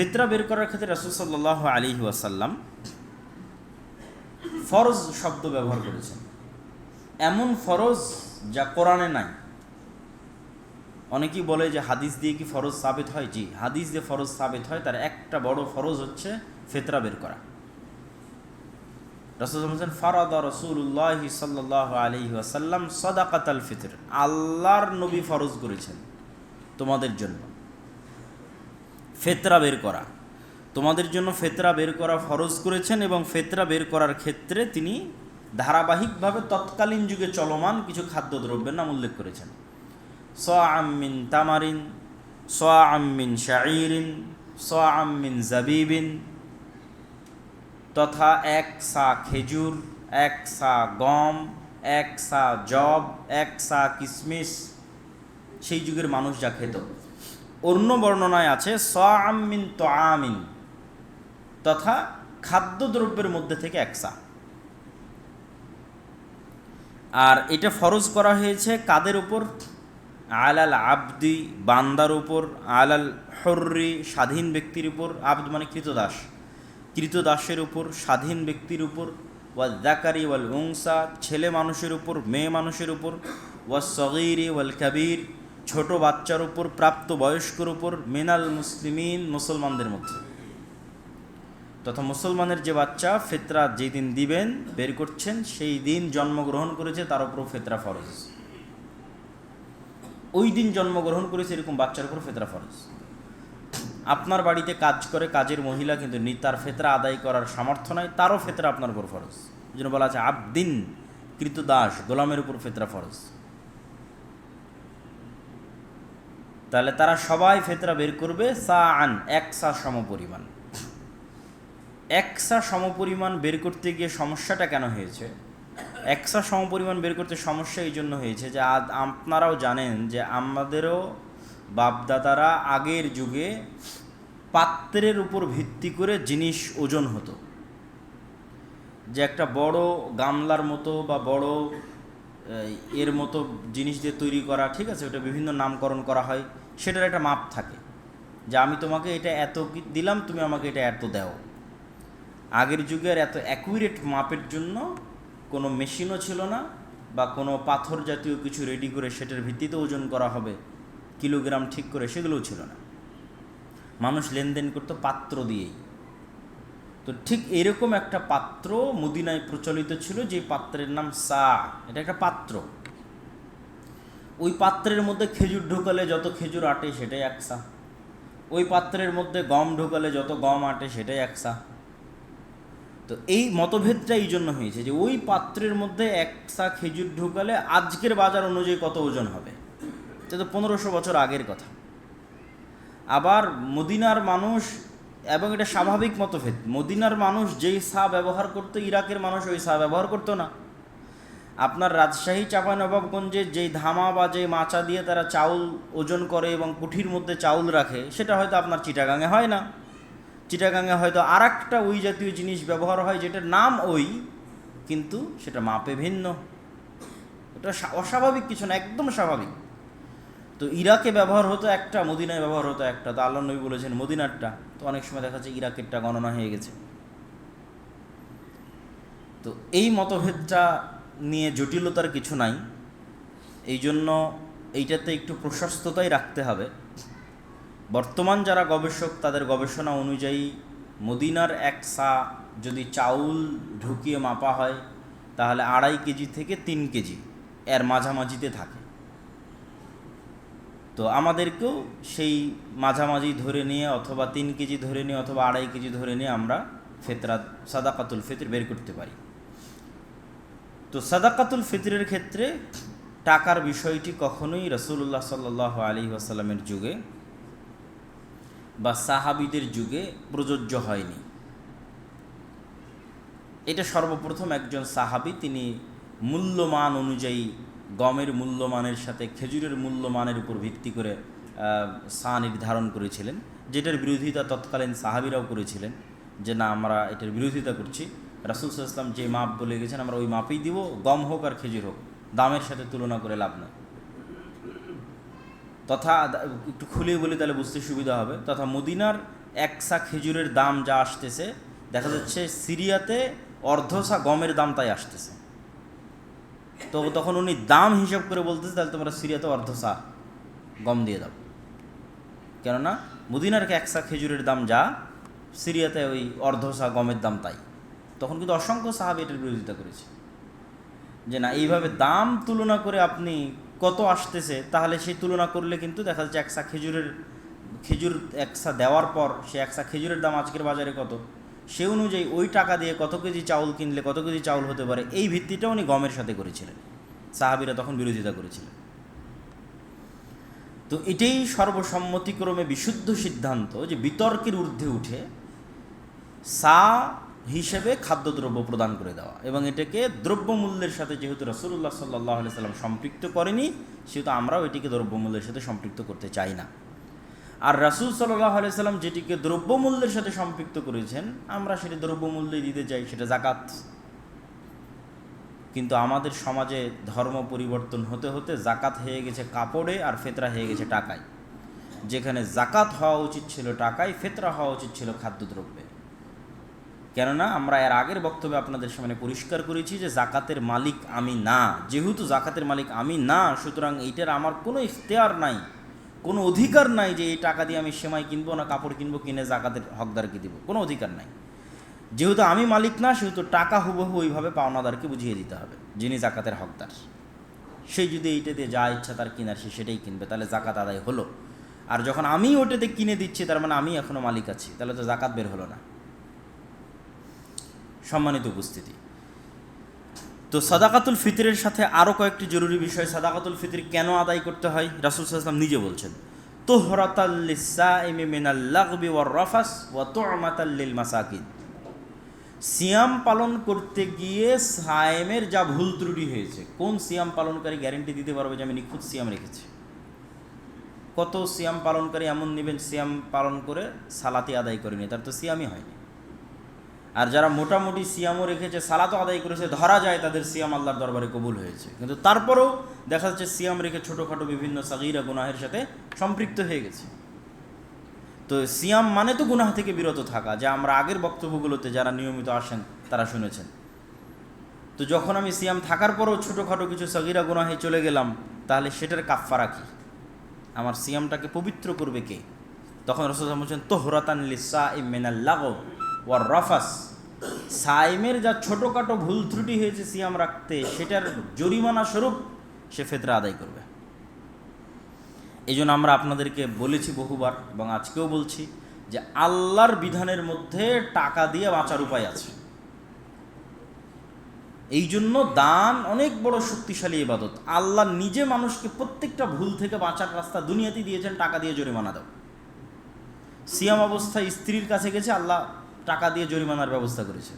ফিতরা বের করার ক্ষেত্রে রাসূল সাল্লাল্লাহু আলাইহি ওয়াসাল্লাম ফরজ শব্দ ব্যবহার করেছেন। এমন ফরজ যা কোরআনে নাই। অনেকেই বলে যে হাদিস দিয়ে কি ফরজ সাবিত হয়? জি, হাদিস দিয়ে ফরজ সাবিত হয়। তার একটা বড় ফরজ হচ্ছে ফিতরা বের করা। রাসূল বলেছেন ফারাদা রাসূলুল্লাহি সাল্লাল্লাহু আলাইহি ওয়াসাল্লাম সাদাকাতাল ফিতর। আল্লাহর নবী ফরজ করেছেন তোমাদের জন্য ফিতরা বের করা। তোমাদের জন্য ফিতরা বের করা ফরজ করেছেন এবং ফিতরা বের করার ক্ষেত্রে তিনি ধারাবাহিকভাবে তৎকালীন যুগে চলমান কিছু খাদ্যদ্রব্যের নাম উল্লেখ করেছেন। সাআম মিন তামারিন, সাআম মিন শাঈরিন, সাআম মিন জাবিবিন, তথা এক সা খেজুর, এক সা গম, এক সা জব, এক সা কিশমিশ। সেই যুগের মানুষ যা খেত। অন্য বর্ণনায় আছে সাআম মিন তাআমিন, তথা খাদ্যদ্রব্যের মধ্যে থেকে এক সা। আর এটা ফরজ করা হয়েছে কাদের উপর? আলাল আবদি, বান্দার উপর, আলাল হুররি, স্বাধীন ব্যক্তির উপর, আবদ মানে কৃতদাস, কৃতদাসের উপর, স্বাধীন ব্যক্তির উপর, ওয়াল যাকারি ওয়াল উনসা, ছেলে মানুষের উপর, মেয়ে মানুষের উপর, ওয়াস সগীরি ওয়াল কাবীর, ছোট বাচ্চার উপর, প্রাপ্ত বয়স্কর উপর, মিনাল মুসলিমিন, মুসলমানদের মধ্যে। তথা মুসলমানের যে বাচ্চা ফিতরা যেই দিন দিবেন বের করছেন, সেই দিন জন্মগ্রহণ করেছে তার উপর ফিতরা ফরজ। ওই দিন জন্মগ্রহণ করেছে এরকম বাচ্চার উপর ফিতরা ফরজ। আপনার বাড়িতে কাজ করে কাজের মহিলা কিন্তু তার ফিতরা আদায় করার সামর্থ্য নাই, তারও ফিতরা আপনার উপর ফরজ। এই জন্য বলা আছে আবদিন, কৃতদাস, গোলামের উপর ফিতরা ফরজ। তাহলে তারা সবাই ফিতরা বের করবে সাআন, এক সা সমপরিমাণ। এক সা সমপরিমাণ বের করতে গিয়ে সমস্যাটা কেন হয়েছে? এক সা সমপরিমাণ বের করতে সমস্যা এই জন্য হয়েছে যে আপনারাও জানেন যে আমাদেরও বাপদাদারা আগের যুগে পাত্রের উপর ভিত্তি করে জিনিস ওজন হতো। যে একটা বড় গামলার মতো বা বড় এর মতো জিনিস দিয়ে তৈরি করা, ঠিক আছে, ওটা বিভিন্ন নামকরণ করা হয়, সেটার একটা মাপ থাকে যে আমি তোমাকে এটা এত দিলাম, তুমি আমাকে এটা এত দাও। আগের যুগের এত অ্যাকুরেট মাপের জন্য কোনো মেশিনও ছিল না, বা কোনো পাথর জাতীয় কিছু রেডি করে সেটার ভিত্তিতে ওজন করা হবে কিলোগ্রাম ঠিক করে, সেগুলোও ছিল না। মানুষ লেনদেন করতো পাত্র দিয়েই। তো ঠিক এরকম একটা পাত্র মদিনায় প্রচলিত ছিল, যে পাত্রের নাম সা। এটা একটা পাত্র। ওই পাত্রের মধ্যে খেজুর ঢোকালে যত খেজুর আটে সেটাই এক সা। ওই পাত্রের মধ্যে গম ঢোকালে যত গম আটে সেটাই এক সা। তো এই মতভেদটা এই জন্য হয়েছে যে ওই পাত্রের মধ্যে এক সা খেজুর ঢোকালে আজকের বাজার অনুযায়ী কত ওজন হবে। এটা তো 1500 বছর আগের কথা। আবার মদিনার মানুষ, এবং এটা স্বাভাবিক মতভেদ, মদিনার মানুষ যেই সা ব্যবহার করতো ইরাকের মানুষ ওই সা ব্যবহার করতো না। আপনার রাজশাহী চাঁপাইনবাবগঞ্জে যেই ধামা বা যেই মাচা দিয়ে তারা চাউল ওজন করে এবং কুঠির মধ্যে চাউল রাখে, সেটা হয়তো আপনার চিটাগাঙে হয় না। চিটাগাঙে হয়তো আর একটা ওই জাতীয় জিনিস ব্যবহার হয় যেটার নাম ওই, কিন্তু সেটা মাপে ভিন্ন। এটা অস্বাভাবিক কিছু না, একদম স্বাভাবিক। তো ইরাকে ব্যবহার হতো একটা, মদিনায় ব্যবহার হতো একটা। তো আল্লাহ নবী বলেছেন মদিনারটা, তো অনেক সময় দেখা যাচ্ছে ইরাকেরটা গণনা হয়ে গেছে। তো এই মতভেদটা নিয়ে জটিলতার কিছু নাই। এই জন্য এইটাতে একটু প্রশস্ততাই রাখতে হবে। বর্তমান যারা গবেষক তাদের গবেষণা অনুযায়ী মদিনার এক সা যদি চাউল ঢুকিয়ে মাপা হয় তাহলে 2.5 কেজি থেকে 3 কেজি এর মাঝামাঝিতে থাকে। তো আমাদেরকেও সেই মাঝামাঝি ধরে নিয়ে, অথবা 3 কেজি ধরে নিয়ে, অথবা 2.5 কেজি ধরে নিয়ে আমরা ফিতরা, সাদাকাতুল ফিতর বের করতে পারি। তো সাদাকাতুল ফিতরের ক্ষেত্রে টাকার বিষয়টি কখনোই রাসূলুল্লাহ সাল্লাল্লাহু আলাইহি ওয়াসাল্লামের যুগে বা সাহাবীদের যুগে প্রযোজ্য হয়নি। এটা সর্বপ্রথম একজন সাহাবী, তিনি মূল্যমান অনুযায়ী গমের মূল্যমানের সাথে খেজুরের মূল্যমানের উপর ভিত্তি করে সা নির্ধারণ করেছিলেন, যেটার বিরোধিতা তৎকালীন সাহাবীরাও করেছিলেন যে না, আমরা এটার বিরোধিতা করছি। রাসূল সাল্লাল্লাহু আলাইহি ওয়াসাল্লাম যে মাপ বলে গেছেন আমরা ওই মাপেই দিব, গম হোক আর খেজুর হোক, দামের সাথে তুলনা করে লাভ নয়। তথা একটু খুলে বলি তাহলে বুঝতে সুবিধা হবে। তথা মদিনার একসা খেজুরের দাম যা আসতেছে, দেখা যাচ্ছে সিরিয়াতে অর্ধসা গমের দাম তাই আসতেছে। তো তখন উনি দাম হিসাব করে বলতেছে, তাহলে তোমরা সিরিয়াতে অর্ধসা গম দিয়ে দাও, কেননা মদিনার একসা খেজুরের দাম যা, সিরিয়াতে ওই অর্ধসা গমের দাম তাই। তখন কিন্তু অসংখ্য সাহাবী এটার বিরোধিতা করেছে যে না, এইভাবে দাম তুলনা করে আপনি কত আসতেছে, তাহলে সেই তুলনা করলে কিন্তু দেখা যাচ্ছে একসা খেজুর একসা দেওয়ার পর সে একসা খেজুরের দাম আজকের বাজারে কত, সে অনুযায়ী ওই টাকা দিয়ে কত কেজি চাউল কিনলে কত কেজি চাউল হতে পারে, এই ভিত্তিটা উনি গমের সাথে করেছিলেন। সাহাবীরা তখন বিরোধিতা করেছিলেন। তো এটাই সর্বসম্মতিক্রমে বিশুদ্ধ সিদ্ধান্ত যে বিতর্কের ঊর্ধ্বে উঠে সা হিসেবে খাদ্যদ্রব্য প্রদান করে দেওয়া, এবং এটাকে দ্রব্যমূল্যের সাথে যেহেতু রাসূলুল্লাহ সাল্লাল্লাহু আলাইহি সাল্লাম সম্পৃক্ত করেনি, সেহেতু আমরাও এটিকে দ্রব্যমূল্যের সাথে সম্পৃক্ত করতে চাই না। আর রাসূল সাল্লাল্লাহু আলাইহি সাল্লাম যেটিকে দ্রব্যমূল্যের সাথে সম্পৃক্ত করেছেন, আমরা সেটি দ্রব্যমূল্যই দিতে চাই, সেটা যাকাত। কিন্তু আমাদের সমাজে ধর্ম পরিবর্তন হতে হতে জাকাত হয়ে গেছে কাপড়ে, আর ফেতরা হয়ে গেছে টাকায়। যেখানে জাকাত হওয়া উচিত ছিল টাকায়, ফেতরা হওয়া উচিত ছিল খাদ্যদ্রব্যে। কেননা আমরা এর আগের বক্তব্যে আপনাদের সামনে পরিষ্কার করেছি যে জাকাতের মালিক আমি না। যেহেতু জাকাতের মালিক আমি না, সুতরাং এইটার আমার কোনো ইখতিয়ার নাই, কোনো অধিকার নাই যে এই টাকা দিয়ে আমি সেমাই কিনবো না কাপড় কিনবো, কিনে জাকাতের হকদারকে দিব, কোনো অধিকার নাই। যেহেতু আমি মালিক না, সেহেতু টাকা হুবহু ওইভাবে পাওনাদারকে বুঝিয়ে দিতে হবে, যিনি জাকাতের হকদার। সেই যদি এইটা দিয়ে যা ইচ্ছা তার কিনার সে সেটাই কিনবে, তাহলে জাকাত আদায় হলো। আর যখন আমি ওটাতে কিনে দিচ্ছি, তার মানে আমি এখনও মালিক আছি, তাহলে তো জাকাত বের হলো না। সম্মানিত উপস্থিতি, তো সাদাকাতুল ফিতরের সাথে আরও কয়েকটি জরুরি বিষয়। সাদাকাতুল ফিতর কেন আদায় করতে হয়, রাসূল সাল্লাল্লাহু আলাইহি ওয়াসাল্লাম নিজে বলছেন, তুহরাতাল লিসাইমি মিনাল লাগবি ওয়ার রাফাস ওয়া তু'মাতাল লিল মাসাকিন। সিয়াম পালন করতে গিয়ে সায়েমের যা ভুল ত্রুটি হয়েছে, কোন সিয়াম পালনকারী গ্যারেন্টি দিতে পারবে যে আমি নিখুঁত সিয়াম রেখেছি? কত সিয়াম পালনকারী এমন নেবেন সিয়াম পালন করে সালাতি আদায় করেনি, তার তো সিয়ামই হয়নি। আর যারা মোটামুটি সিয়ামও রেখেছে, সালাতও আদায় করেছে, ধরা যায় তাদের সিয়াম আল্লাহর দরবারে কবুল হয়েছে, কিন্তু তারপরেও দেখা যাচ্ছে সিয়াম রেখে ছোটোখাটো বিভিন্ন সাগীরা গুনাহের সাথে সম্পৃক্ত হয়ে গেছে। তো সিয়াম মানে তো গুনাহ থেকে বিরত থাকা, যা আমরা আগের বক্তব্যগুলোতে যারা নিয়মিত আসেন তারা শুনেছেন। তো যখন আমি সিয়াম থাকার পরও ছোটোখাটো কিছু সাগীরা গুনাহে চলে গেলাম, তাহলে সেটার কাফফারা কি? আমার সিয়ামটাকে পবিত্র করবে কে? তখন রাসূল সাল্লাল্লাহু আলাইহি ওয়াসাল্লাম বলছেন, তুহরাতান লিসাইম মিনাল লাগব ওয়ার রাফাস। সাইমের যা ছোটোখাটো ভুল ত্রুটি হয়েছে সিয়াম রাখতে, সেটার জরিমানা স্বরূপ সে ফিতরা আদায় করবে। এই জন্য আমরা আপনাদেরকে বলেছি বহুবার, এবং আজকেও বলছি যে আল্লাহর বিধানের মধ্যে টাকা দিয়ে বাঁচার উপায় আছে। এই জন্য দান অনেক বড় শক্তিশালী ইবাদত। আল্লাহ নিজে মানুষকে প্রত্যেকটা ভুল থেকে বাঁচার রাস্তা দুনিয়াতেই দিয়েছেন, টাকা দিয়ে জরিমানা দাও। সিয়াম অবস্থায় স্ত্রীর কাছে গেছে, আল্লাহ টাকা দিয়ে জরিমানার ব্যবস্থা করেছে।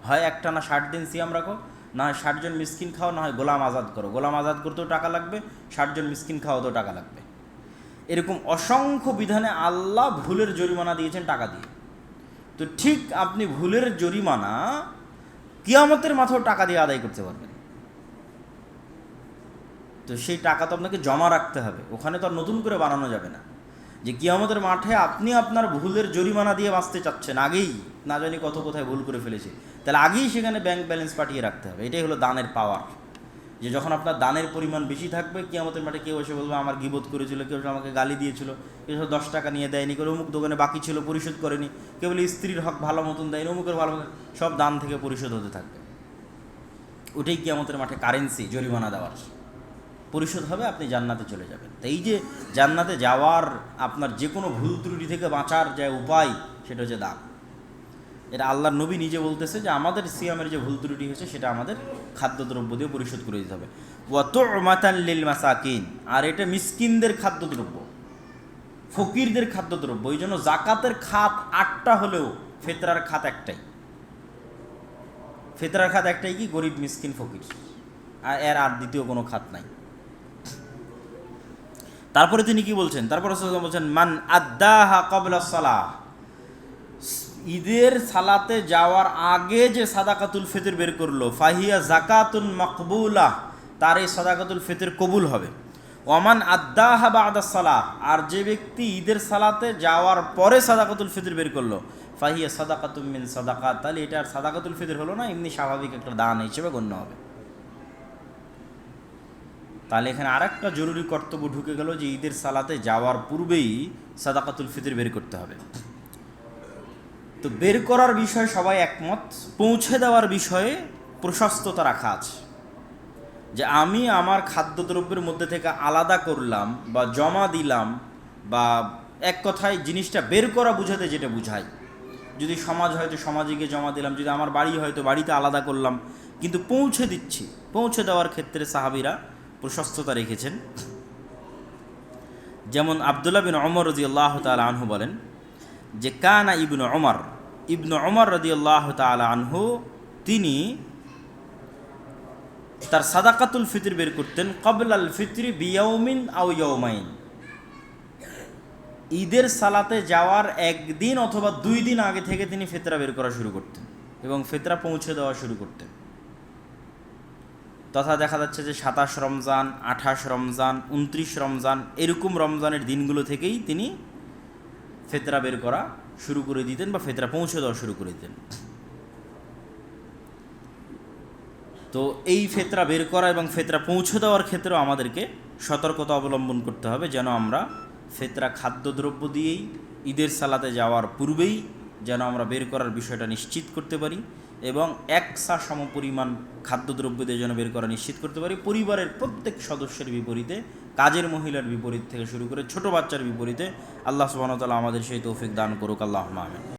হয় একটানা 60 দিন সিয়াম রাখো, না হয় 60 জন মিসকিন খাও, না হয় গোলাম আজাদ করো। গোলাম আজাদ করতেও টাকা লাগবে, 60 জন মিসকিন খাওয়াতেও টাকা লাগবে। এরকম অসংখ্য বিধানে আল্লাহ ভুলের জরিমানা দিয়েছেন টাকা দিয়ে। তো ঠিক আপনি ভুলের জরিমানা কিয়ামতের মাথাও টাকা দিয়ে আদায় করতে পারবেন। তো সেই টাকা তো আপনাকে জমা রাখতে হবে, ওখানে তো আর নতুন করে বানানো যাবে না। যে কিয়ামতের মাঠে আপনি আপনার ভুলের জরিমানা দিয়ে বাঁচতে চাচ্ছেন, আগেই না জানি কত কোথায় ভুল করে ফেলেছি, তাহলে আগেই সেখানে ব্যাংক ব্যালেন্স পাঠিয়ে রাখতে হবে। এটাই হলো দানের পাওয়ার, যে যখন আপনার দানের পরিমাণ বেশি থাকবে, কিয়ামতের মাঠে কেউ এসে বলবে আমার গীবত করেছিল, কেউ আমাকে গালি দিয়েছিল, কেউ 10 টাকা নিয়ে দেয়নি, কেউ অমুক দোকানে বাকি ছিল পরিশোধ করেনি, কেউ বলে স্ত্রীর হক ভালো মতন দেয়নি, অমুকের ভালো মতন, সব দান থেকে পরিশোধ হতে থাকবে। ওটাই কিয়ামতের মাঠে কারেন্সি, জরিমানা দেওয়ার পরিশোধ হবে, আপনি জান্নাতে চলে যাবেন। তো এই যে জান্নাতে যাওয়ার আপনার যে কোনো ভুল ত্রুটি থেকে বাঁচার যে উপায়, সেটা হচ্ছে দান। এটা আল্লাহর নবী নিজে বলতেছে যে আমাদের সিয়ামের যে ভুল ত্রুটি হয়েছে সেটা আমাদের খাদ্যদ্রব্য দিয়ে পরিশোধ করে দিতে হবে। ওয়া তু'মাতান লিল মাসাকিন, আর এটা মিসকিনদের খাদ্যদ্রব্য, ফকিরদের খাদ্যদ্রব্য। এই জন্য জাকাতের খাত 8টা হলেও ফিতরার খাত একটাই। ফিতরার খাত একটাই, কি? গরিব মিসকিন ফকির, আর দ্বিতীয় কোনো খাত নাই। তারপরে তিনি কি বলছেন? তারপরে বলছেন মান আদ্দাহা ক্বাবলা সালাহ, ঈদের সালাতে যাওয়ার আগে যে সাদাকাতুল ফিতর বের করলো, ফাহিয়া যাকাতুন মাকবুলাহ, তার এই সাদাকাতুল ফিতর কবুল হবে। ওমান আদ্দাহা বাদা সালাহ, আর যে ব্যক্তি ঈদের সালাতে যাওয়ার পরে সাদাকাতুল ফিতর বের করলো, ফাহিয়া সাদাকাতুম মিন সাদাকাত, তাহলে এটা আর সাদাকাতুল ফিতর হলো না, এমনি স্বাভাবিক একটা দান হিসেবে গণ্য হবে। তাহলে এখানে আরেকটা জরুরি কর্তব্য ঢুকে গেল যে ঈদের সালাতে যাওয়ার পূর্বেই সাদাকাতুল ফিতর বের করতে হবে। তো বের করার বিষয়ে সবাই একমত, পৌঁছে দেওয়ার বিষয়ে প্রশস্ততা রাখা আছে, যে আমি আমার খাদ্যদ্রব্যের মধ্যে থেকে আলাদা করলাম বা জমা দিলাম, বা এক কথায় জিনিসটা বের করা বুঝাতে যেটা বুঝায়, যদি সমাজ হয়তো সমাজে গিয়ে জমা দিলাম, যদি আমার বাড়ি হয়তো বাড়িতে আলাদা করলাম, কিন্তু পৌঁছে দিচ্ছি, পৌঁছে দেওয়ার ক্ষেত্রে সাহাবীরা প্রশস্ততা রেখেছেন। যেমন আবদুল্লাহ বিন ওমর রাদিয়াল্লাহু তাআলা আনহু বলেন যে কানা ইবনু ওমর রাদিয়াল্লাহু তাআলা আনহু, তিনি তার সাদাকাতুল ফিতর বের করতেন ক্বাবলাল ফিতরি বিয়াউমিন আও ইয়াউমাইন, ঈদের সালাতে যাওয়ার একদিন অথবা 2 দিন আগে থেকে তিনি ফিতরা বের করা শুরু করতেন এবং ফিতরা পৌঁছে দেওয়া শুরু করতেন। তথা দেখা যাচ্ছে যে 27 রমজান, 28 রমজান, 29 রমজান, এরকম রমজানের দিনগুলো থেকেই তিনি ফিতরা বের করা শুরু করে দিতেন বা ফিতরা পৌঁছে দেওয়া শুরু করে দিতেন। তো এই ফিতরা বের করা এবং ফিতরা পৌঁছে দেওয়ার ক্ষেত্রেও আমাদেরকে সতর্কতা অবলম্বন করতে হবে, যেন আমরা ফিতরা খাদ্যদ্রব্য দিয়েই ঈদের সালাতে যাওয়ার পূর্বেই যেন আমরা বের করার বিষয়টা নিশ্চিত করতে পারি, এবং 1 সা সমপরিমাণ খাদ্যদ্রব্য দিয়ে যেন বের করা নিশ্চিত করতে পারি। পরিবারের প্রত্যেক সদস্যের বিপরীতে, কাজের মহিলার বিপরীত থেকে শুরু করে ছোট বাচ্চার বিপরীতে আল্লাহ সুবহানাহু ওয়া তাআলা আমাদের সেই তৌফিক দান করুক। আল্লাহুম্মা আমিন।